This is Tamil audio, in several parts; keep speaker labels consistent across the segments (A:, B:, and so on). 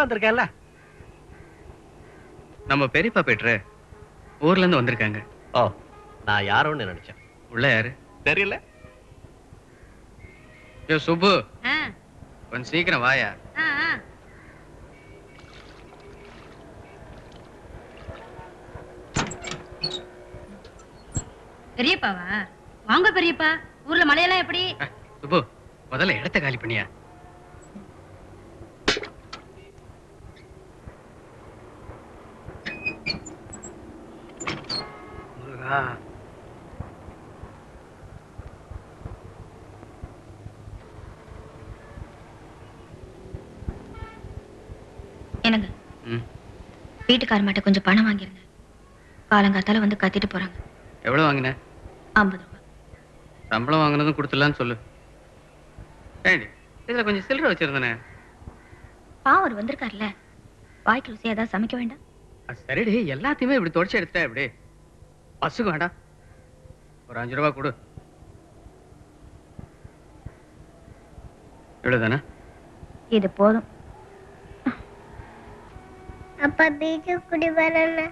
A: வந்திருக்கேன்ல.
B: நம்ம பெரியப்பா பெட்ரு ஊர்ல இருந்து வந்திருக்காங்க.
A: ஓ, நான் யாரோன்னு நினைச்சேன்.
B: உள்ள யாரு
A: தெரியல.
B: யோ சுப்பு, கொஞ்சம் சீக்கிரம் வாயா.
C: பெரியப்பாவா? வாங்க பெரியப்பா. ஊர்ல மழையெல்லாம் எப்படி?
B: சுப்பு, முதல்ல இடத்த காலி பண்ணியா.
C: என்னங்க, வீட்டுக்கார மாட்ட கொஞ்சம் பணம் வாங்கிருங்க. காலங்காத்தால வந்து கத்திட்டு போறாங்க.
B: எவ்வளவு வாங்கின?
C: 50 ரூபாய்.
B: சம்பளம் வாங்கினதும் கொடுத்துடலான்னு சொல்லு. இதுல கொஞ்சம் சில்லறை வச்சிருந்தனே.
C: பாவர் வந்திருக்காருல்ல, வாய்க்கு ருசியா ஏதாவது சமைக்க வேண்டாம்.
B: சரிடி, எல்லாத்தையுமே இப்படி தொடச்சு எடுத்துட்டா இப்படி பசுக்கு வேண்டாம். ஒரு 5 ரூபாய் கொடு. இவ்வளவுதானே?
C: இது போதும்.
D: அப்பா பீச்சு குடி வரல.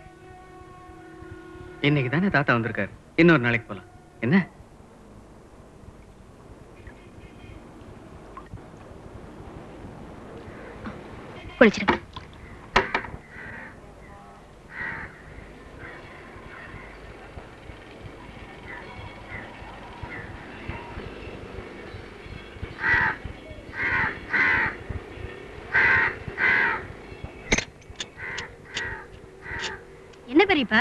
B: இன்னைக்கு தானே தாத்தா வந்திருக்காரு, இன்னொரு நாளைக்கு போலாம். என்ன
C: குளிச்சிருங்க. என்ன பெரியப்பா?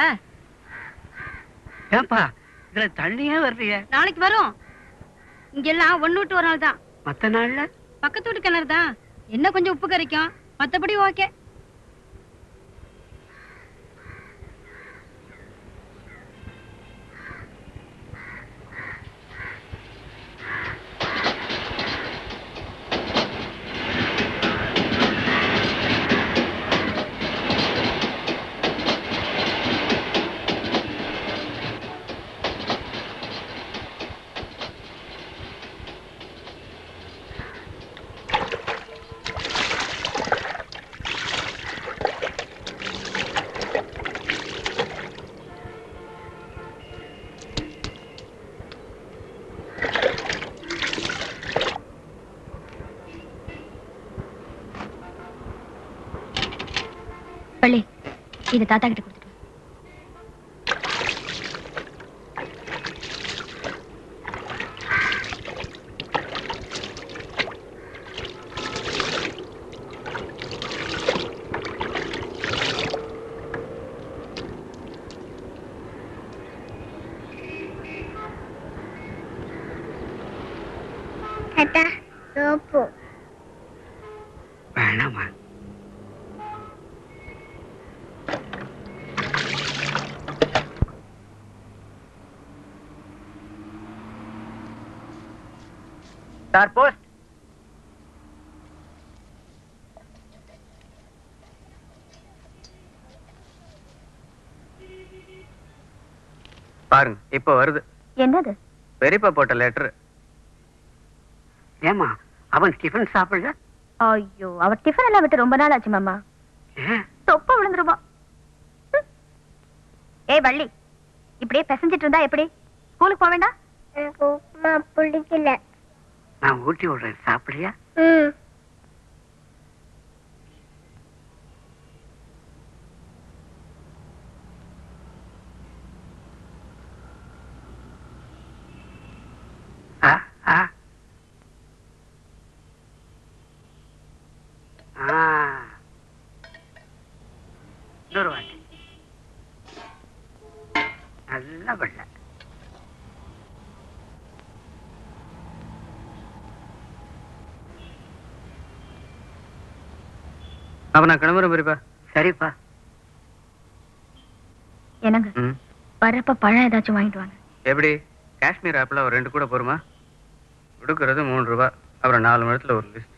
A: ஏப்பா இதுல தண்ணியே வருது?
C: நாளைக்கு வரும். இங்கெல்லாம் ஒண்ணு விட்டு ஒரு நாள் தான்.
A: மத்த நாள்ல
C: பக்கத்து வீட்டு கிணறு தான். என்ன கொஞ்சம் உப்பு கரைக்கும், மத்தபடி ஓகே. பள்ளி, இதை தாத்தா கிட்ட கொடுத்துட்டு.
D: தாத்தா சோப்பு
A: வேணாமா? Sir post.
B: பாருங்க, இப்ப வருது.
C: என்னது?
B: பெரியப்பா போட்ட லெட்டர்.
A: ஏமா அவன் டிஃபன் சாப்பிடல?
C: ஐயோ, அவர் டிஃபன் எல்லாம் விட்டு ரொம்ப நாள் ஆச்சு மாமா. தொப்ப விழுந்துருமா? ஏய் வள்ளி, இப்படியே பிசைஞ்சிட்டு இருந்தா எப்படி? ஸ்கூலுக்கு போக வேண்டாம்?
D: எனக்கு உப்புமா பிடிக்கல.
A: நான் ஊட்டி விடுறேன், சாப்பிடுறியா? இன்னொரு வாட்டி நல்ல வெள்ள.
B: அப்ப நான் கிளம்புறேன் பெரியப்பா.
A: சரிப்பா.
C: என்னங்க, வரப்ப பழம் ஏதாச்சும் வாங்கிட்டு வாங்க.
B: எப்படி? காஷ்மீர் ஆப்பிள் ஒரு 2 கூட போருமா? கொடுக்கறது 3 ரூபாய், அப்புறம் 4 மணி நேரத்துல ஒரு லிஸ்ட்.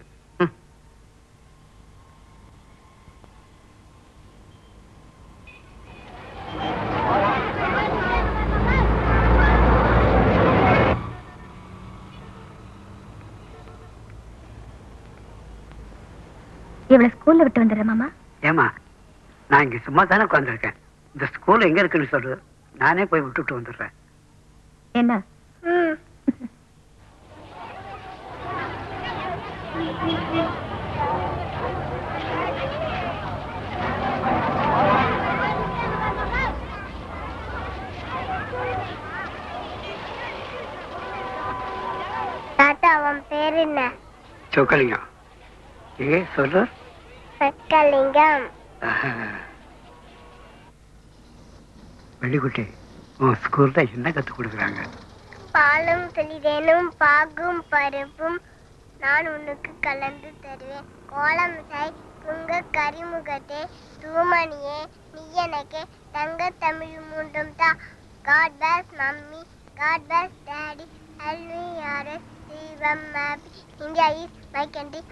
C: இவ்வளவு ஸ்கூல்ல விட்டு வந்துடுறேன் மாமா.
A: ஏமா, நான் இங்க சும்மா தானே உட்காந்துருக்கேன். இந்த ஸ்கூல் எங்க இருக்குன்னு சொல்லு, நானே போய் விட்டுட்டு வந்துடுறேன்.
C: என்ன?
D: ம். தாத்தா, அவன் பேர் என்ன?
A: சொக்கலிங்கம். சொல்லு.
D: சொக்கலிங்கம்.
A: வெள்ளிக்குட்டி, உன் ஸ்கூல்ல என்ன கத்து கொடுக்குறாங்க?
D: பாலும் தெளிதேனும் பாகும் பருப்பும் நான் உனக்கு கலந்து தருவேன். கோலம் சாய் துங்க கரிமுகத்தே தூமணியே நீ எனக்கு தங்க தமிழ் மூன்றும் தான். God bless mummy, god bless daddy, ஹெல்மி யாரஸ் தீபம் happy, India is my country.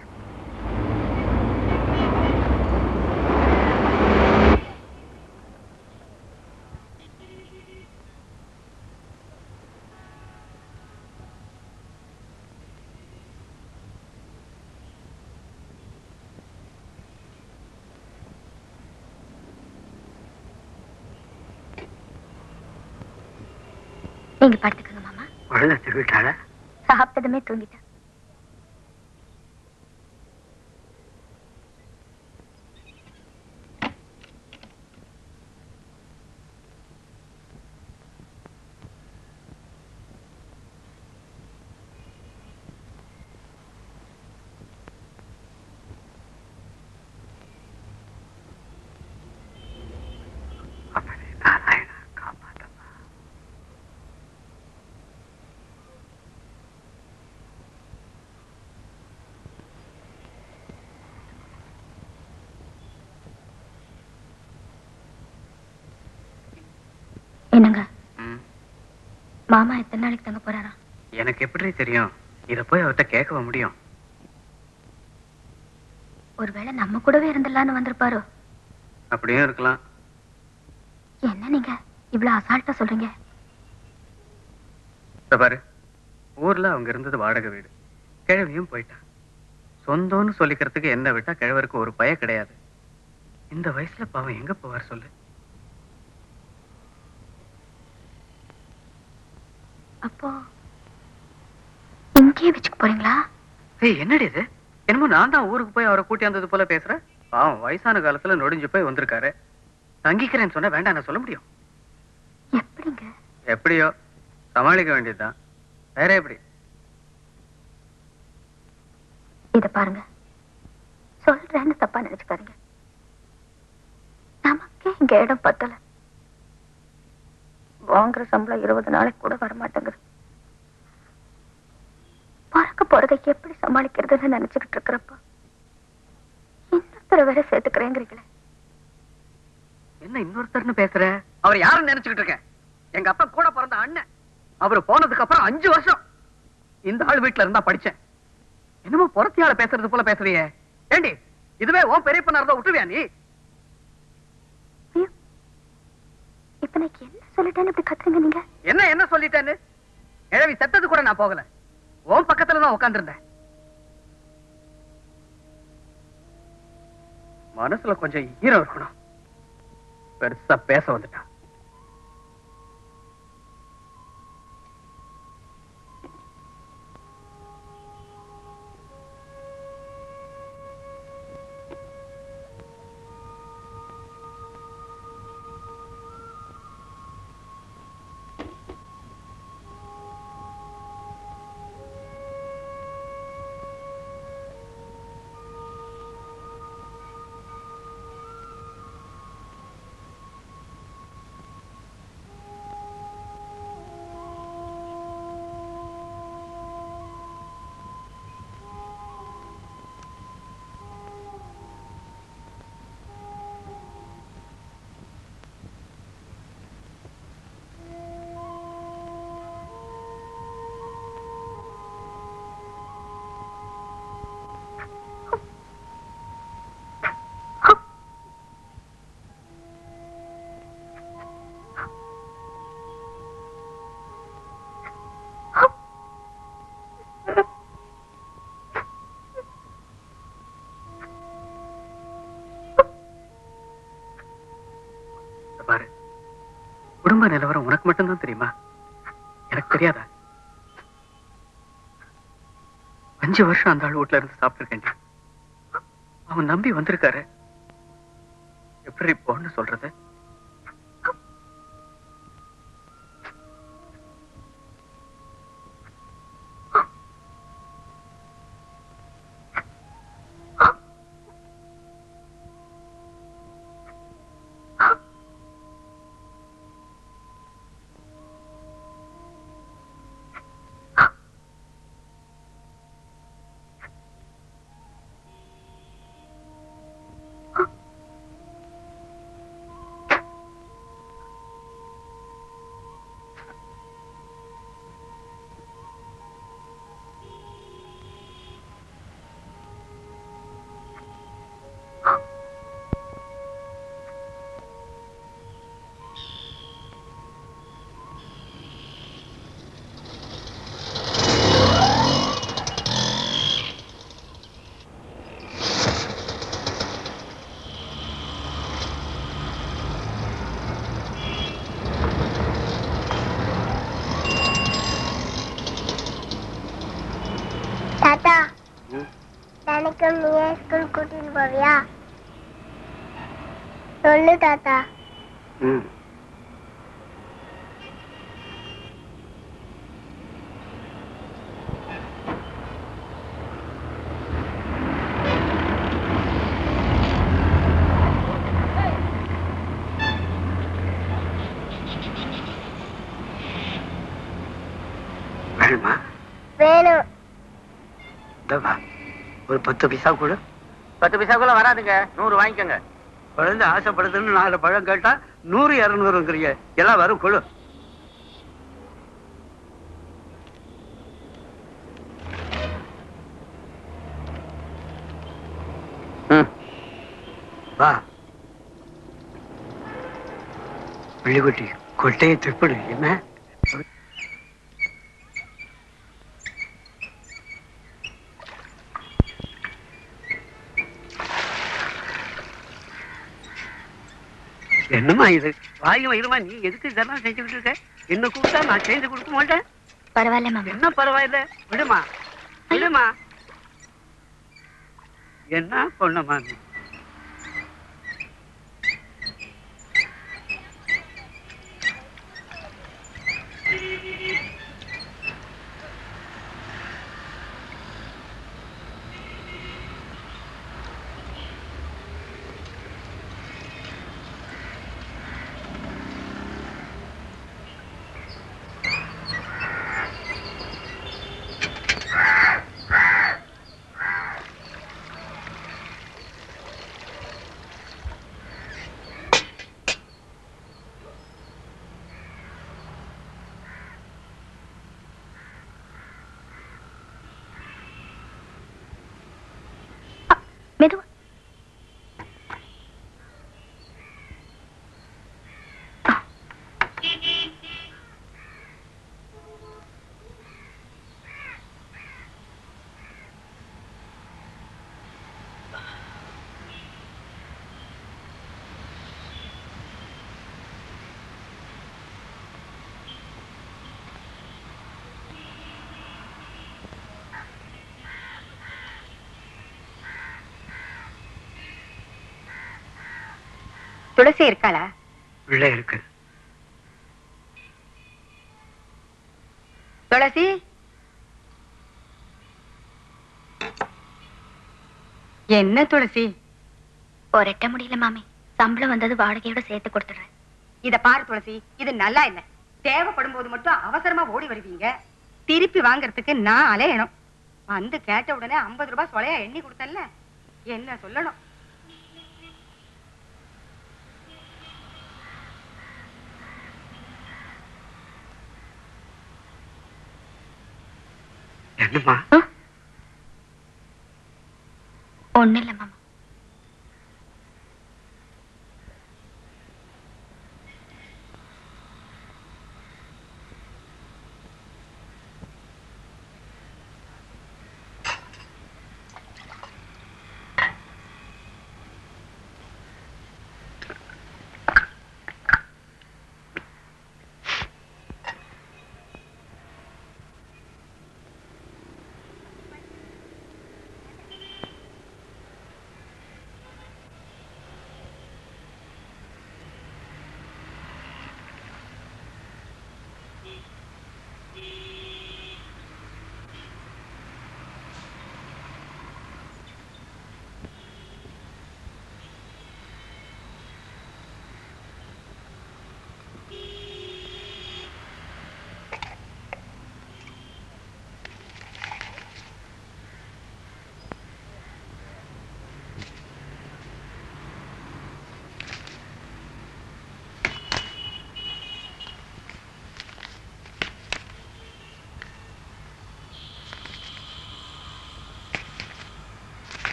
C: நீங்க படுத்துக்கங்க மாமா.
A: குழந்தை திருவிட்டாள?
C: சாப்பிட்டதுமே தூங்கிட்டேன்.
A: அப்படி நாராயணா காப்பாத்தமா.
C: என்னங்க,
B: ம்.
C: மாமா எத்தனை நாளைக்கு தங்க போறாரா?
B: எனக்கு எப்படி தெரியும்? இத போய் அவர்கிட்ட கேட்கவா முடியும்?
C: ஒருவேளை நம்ம கூடவே இருந்துடலான்னு வந்திருப்பாரோ?
B: அப்படியும் இருக்கலாம்.
C: என்ன நீங்க இவ்வளவு அசால்ட்டா சொல்றீங்க?
B: இதோ பாரு, ஊர்ல அவங்க இருந்தது வாடகை வீடு. கிழவியும் போயிட்டா. சொந்தம்னு சொல்லிக்கிறதுக்கு என்ன விட்டா கிழவருக்கு ஒரு பய கிடையாது. இந்த வயசுல பாவம் எங்க போவார் சொல்லு?
C: அப்போ இங்கேயே வச்சுக்க போறீங்களா?
B: ஏய், என்னடி இது? என்னமோ நான் தான் ஊருக்கு போய் அவரை கூட்டி வந்தது போல பேசுறேன். பாவம் வயசான காலத்துல நொடிஞ்சு போய் வந்திருக்காரு. தங்கிக்கிறேன்னு சொன்னா வேண்டாம் நான் சொல்ல முடியும்?
C: எப்படிங்க?
B: எப்படியோ சமாளிக்க வேண்டியதுதான். வேற எப்படி?
C: இத பாருங்க, சொல்றேன்னு தப்பா நினைச்சுக்காதீங்க. நமக்கே இங்க இடம் பத்தல. வாங்குற சம்பளம் 20 நாளைக்கு கூட வரமாட்டேங்குது. பறக்க போறதை எப்படி சமாளிக்கிறதுன்னு நினைச்சுக்கிட்டு இருக்கிறப்ப இன்னொருத்தர வேற சேர்த்துக்கிறேங்கிறீங்களே.
B: என்ன இன்னொருத்தர்னு பேசுற? அவர் யாருன்னு நினைச்சுக்கிட்டு இருக்க? எங்க அப்பா கூட பிறந்த அண்ணன். அவரு போனதுக்கு அப்புறம் 5 வருஷம் இந்த ஆள் வீட்டுல இருந்தா படிச்சேன். என்னமோ புறத்தியால பேசுறது போல பேசுறியே. ஏண்டி, இதுவே உன் பெரிய பண்ணா இருந்தா விட்டுவியா நீ?
C: ஐயோ, இப்ப நான் என்ன சொல்லிட்டேன்னு இப்படி கத்துறீங்க நீங்க?
B: என்ன சொல்லிட்டேன்னு? கிழவி செத்தது கூட நான் போகல. உன் பக்கத்துல தான் உட்கார்ந்திருந்தேன். மனசுல கொஞ்சம் ஈரம் இருக்கணும். பெருசா பேச வந்துட்டான். பாரு, குடும்ப நிலவரம் உனக்கு மட்டும்தான் தெரியுமா? எனக்கு தெரியாதா? 5 வருஷம் அந்த ஆள் வீட்டுல இருந்து சாப்பிட்டுருக்கேன். அவன் நம்பி வந்திருக்காரு. எப்படி போன்னு சொல்றது?
D: தாத்தா, தினைக்கும் நீயே ஸ்கூல் கூட்டிட்டு போவியா? சொல்லு தாத்தா.
A: வேணுமா?
D: வேணும்.
A: ஒரு 10 பைசா கூட.
B: 10 பைசாக்குள்ள வராதுங்க, 100 வாங்கிக்கோங்க.
A: குழந்தை ஆசைப்படுதுன்னு 4 பழம் கேட்டா 100 200ங்கிறீங்க. எல்லாம் வரும் கொடு. வா பிள்ளைக்குட்டி, கொட்டையை திப்பிடு. என்ன என்னம்மா இது? வாயும் வயிறுமா, நீ எதுக்கு இதெல்லாம் செஞ்சுக்கிட்டு இருக்க? என்ன கூப்பிட்டா நான் செஞ்சு கொடுக்க மாட்டேன்.
C: பரவாயில்ல மாமா.
A: என்ன பரவாயில்ல? விடுமா விடுமா. என்ன பொண்ணம்மா நீ?
C: மெதுவா. துளசி இருக்காளா?
A: உள்ள இருக்கு.
C: துளசி, என்ன துளசி? ஒரட்ட முடியல மாமி. சம்பளம் வந்தது வாடகையோட சேர்த்து கொடுத்துறேன்.
E: இத பாரு துளசி, இது நல்லா இல்ல. தேவைப்படும் போது மட்டும் அவசரமா ஓடி வருவீங்க. திருப்பி வாங்கறதுக்கு நான் அலையணும். வந்து கேட்ட உடனே 50 ரூபாய் சொலையா எண்ணி கொடுத்தல்ல, என்ன சொல்லணும்?
A: என்னம்மா?
C: ஒண்ணு இல்ல மாமா.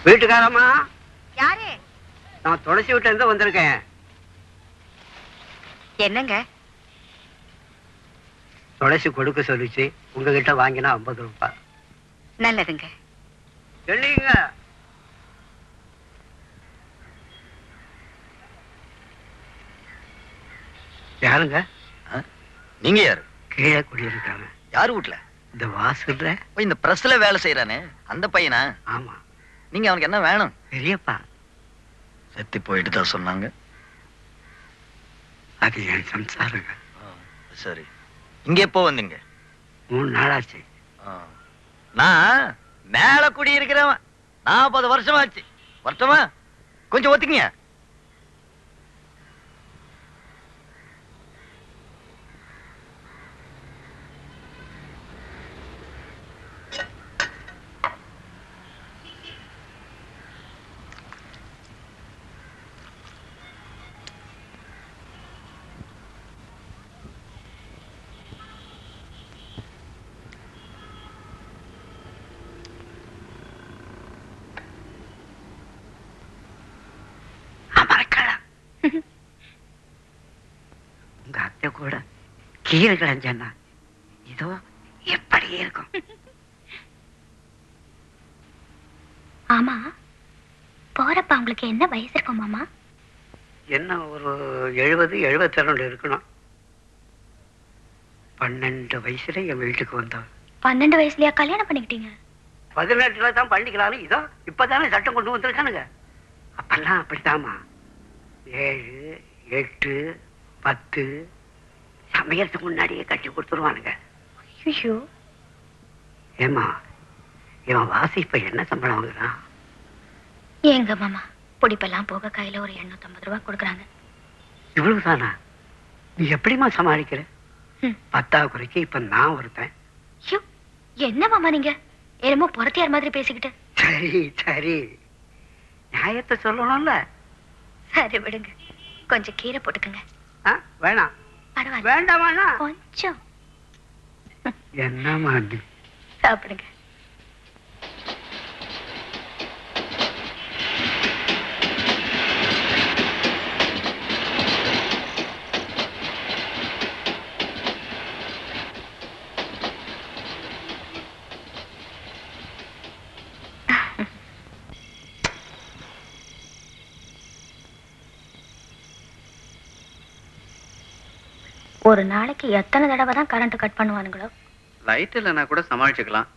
A: வீட்டுக்காரம்மா,
E: யாரு?
A: நான் துளசி வீட்டுல இருந்து வந்திருக்கேன்.
E: என்னங்க?
A: துளசி கொடுக்க சொல்லிச்சு, உங்ககிட்ட வாங்கினா 50 ரூபாய்.
E: நல்லதுங்க.
A: இல்லைங்க, யாருங்க?
F: நீங்க யாரு?
A: கீழே குடியிருக்காங்க.
F: யாரு வீட்டுல?
A: இந்த வாசல்ல.
F: இந்த பிரஸ்ல வேலை செய்யறானே அந்த பையனா?
A: ஆமா.
F: நீங்க அவனுக்கு என்ன வேணும்?
A: பெரியப்பா.
F: செத்து போயிட்டு தான் சொன்னாங்க.
A: அது என் சம்சாரங்க.
F: சரி, இங்க எப்போ வந்தீங்க?
A: 3 நாளாச்சு.
F: நான் மேல குடி இருக்கிறவன், 40 வருஷமாச்சு. வருஷமா கொஞ்சம் ஒத்துக்குங்க.
A: உங்க அத்தை கூட கீழே கிடஞ்சா இதோ எப்படி இருக்கும்.
C: ஆமா, போறப்ப உங்களுக்கு என்ன வயசு இருக்கும் மாமா?
A: என்ன ஒரு 70, 72 இருக்கணும். 12 வயசுல என் வீட்டுக்கு வந்தோம்.
C: 12 வயசுலயா கல்யாணம் பண்ணிக்கிட்டீங்க?
A: 18ல தான் பண்ணிக்கலாம். இதோ இப்பதானே சட்டம் கொண்டு வந்திருக்கானுங்க. அப்பெல்லாம் அப்படித்தாமா. 7, 8, 10 சமயத்துக்கு முன்னாடியே கட்டி கொடுத்துருவானுங்க.
C: ஐயோ.
A: ஏமா, இவன் வாசி இப்ப என்ன சம்பளம் வாங்குறான்?
C: எங்க மாமா பொடிப்பெல்லாம் போக கையில ஒரு 850 ரூபாய் கொடுக்குறாங்க.
A: இவ்வளவுதானா? நீ எப்படிமா சமாளிக்கிற? 10 குறைக்கு இப்ப நான் ஒருத்தன்.
C: ஐயோ, என்ன மாமா நீங்க என்னமோ புறத்தியார் மாதிரி பேசிக்கிட்டு.
A: சரி சரி, நியாயத்தை சொல்லணும்ல.
C: சரி விடுங்க, கொஞ்சம் கீரை போட்டுக்குங்க.
A: வேணாம்.
C: பரவாயில்ல,
A: வேண்டாமா?
C: கொஞ்சம்.
A: என்னமா நீ?
C: சாப்பிடுங்க. ஒரு நாளைக்கு எத்தனை தடவை தான் கரண்ட் கட் பண்ணுவானுங்களோ.
B: லைட் இல்லைன்னா கூட சமாளிச்சுக்கலாம்,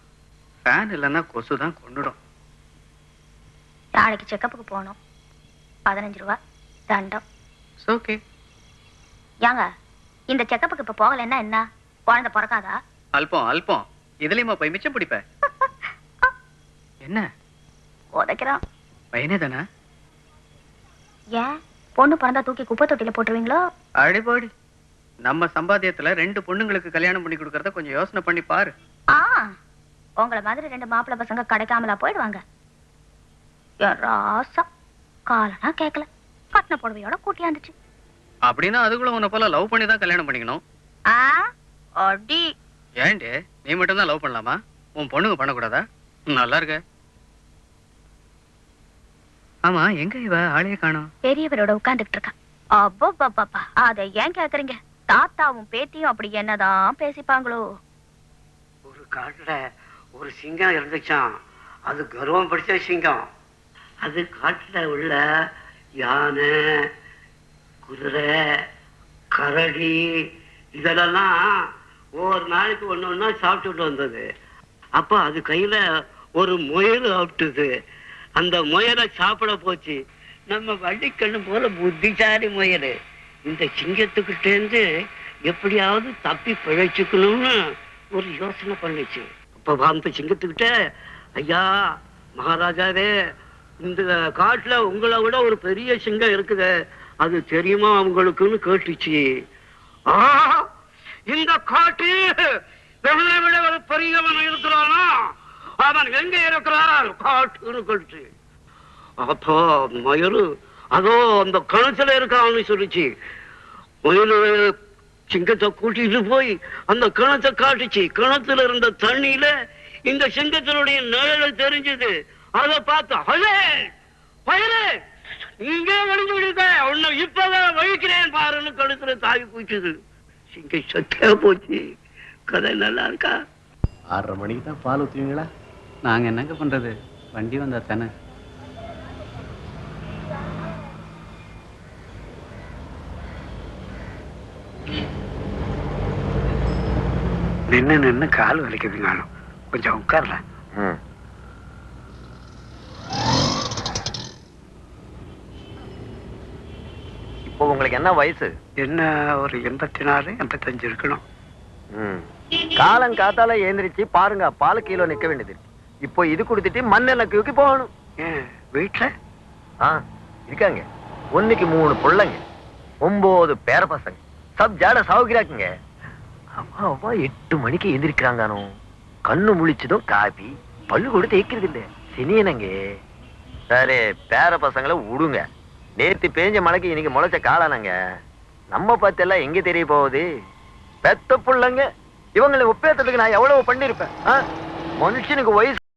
B: ஃபேன் இல்லைன்னா கொசு தான் கொண்டுடும்.
C: நாளைக்கு செக்கப்புக்கு போகணும். 15 ரூபாய் தண்டம்.
B: ஓகே.
C: ஏங்க, இந்த செக்கப்புக்கு இப்ப போகலன்னா என்ன, குழந்தை பிறக்காதா?
B: அல்பம் அல்பம், இதுலயுமா போய் மிச்சம் பிடிப்ப? என்ன
C: உதைக்கிறான்.
B: பையனே தானே?
C: ஏன், பொண்ணு பிறந்தா தூக்கி குப்பை தொட்டில போட்டுருவீங்களோ?
B: அடிபாடி, நம்ம சம்பாத்தியத்துல 2 பொண்ணுங்களுக்கு கல்யாணம் பண்ணி கொடுக்கறத கொஞ்சம் யோசனை பண்ணி பாரு.
C: உங்களை மாதிரி 2 மாப்பிள்ளை பசங்க கிடைக்காமலா போயிடுவாங்க. ராசா காலனா கேட்கல, கட்டின புடவையோட கூட்டியாந்துச்சு.
B: அப்படின்னா அதுக்குள்ள உன்னை போல லவ் பண்ணி தான் கல்யாணம் பண்ணிக்கணும்.
C: அடி.
B: ஏன்டி நீ மட்டும் தான் லவ் பண்ணலாமா? உன் பொண்ணுங்க பண்ணக்கூடாதா? நல்லா இருக்க. ஆமா, எங்க இவ ஆளையே காணோம்?
C: பெரியவரோட உட்கார்ந்துட்டு இருக்கா. அப்பா, அத ஏன் கேக்குறீங்க? தாத்தாவும் பேத்தியும் அப்படி என்னதான் பேசிப்பாங்களோ.
A: ஒரு காட்டுல ஒரு சிங்கம் இருந்துச்சான். அது கர்வம் பிடிச்ச சிங்கம். அது காட்டுல உள்ள யானை, குதிரை, கரடி இதெல்லாம் ஒவ்வொரு நாளைக்கு ஒண்ணு ஒண்ணா சாப்பிட்டுட்டு வந்தது. அப்ப அது கையில ஒரு முயல் சாப்பிட்டுது. அந்த முயலை சாப்பிட போச்சு. நம்ம வள்ளிக்கண்ணு போல புத்திசாலி முயல் இந்த சிங்கத்துக்கிட்டேருந்து எப்படியாவது தப்பி பிழைச்சுக்கணும்னு ஒரு யோசனை பண்ணுச்சு. அப்ப அந்த சிங்கத்துக்கிட்ட, ஐயா மகாராஜாவே, இந்த காட்டுல உங்களை விட ஒரு பெரிய சிங்கம் இருக்குது, அது தெரியுமா உங்களுக்குன்னு கேட்டுச்சு. இந்த காட்டு வெள்ளை விட ஒரு பெரியவன் இருக்கிறானா, அவன் எங்க இருக்கிறான் காட்டுன்னு கேட்டுச்சு. அப்போ மயிறு அதோ அந்த கணத்துல இருக்கான்னு சொல்லிச்சு. மயிறு சிங்கத்தை கூட்டிட்டு போய் அந்த கிணத்தை காட்டுச்சு. கிணத்துல இருந்த தண்ணியில இந்த சிங்கத்தினுடைய நிழல் தெரிஞ்சது. அதை பார்த்து, அலே பயிரு நீங்க ஒளிஞ்சு விடுங்க, உன்னை இப்பதான் வழிக்கிறேன் பாருன்னு கழுத்துல தாவி போச்சுது. சிங்கம் சத்தியா போச்சு. கதை நல்லா இருக்கா?
G: 6:30 மணிக்கு தான் பால் ஊற்றுவீங்களா? நாங்கள் என்னங்க பண்ணுறது, வண்டி வந்தா தானே.
A: நின்னு நின்னு கால் வலிக்குதுங்க. கொஞ்சம் உட்கார்ல.
F: இப்போ உங்களுக்கு என்ன வயசு?
A: என்ன ஒரு 84, 85 இருக்கணும்.
F: காலம் காத்தால ஏந்திரிச்சு பாருங்க, பால் கிலோ நிக்க வேண்டியது. இப்போ இது கொடுத்துட்டு மண்ணெல்லாம் தூக்கி போகணும்.
A: ஏன் வீட்டுல
F: இருக்காங்க 1க்கு 3 பிள்ளைங்க, 9 பேர பசங்க, சப் ஜாட சாவுகிறாக்குங்க. அம்மா அம்மா 8 மணிக்கு எந்திரிக்கிறாங்கானோ. கண்ணு முழிச்சதும் காபி, பல்லு கூட தேய்க்கிறது இல்ல. சினியனங்க. சரி பேர பசங்களை விடுங்க. நேத்து பேஞ்ச மழைக்கு இன்னைக்கு முளைச்ச காளானங்க. நம்ம பார்த்தெல்லாம் எங்க தெரிய போகுது? பெத்த புள்ளங்க. இவங்களை ஒப்பேத்ததுக்கு நான் எவ்வளவு பண்ணிருப்பேன். மனுஷனுக்கு வயசு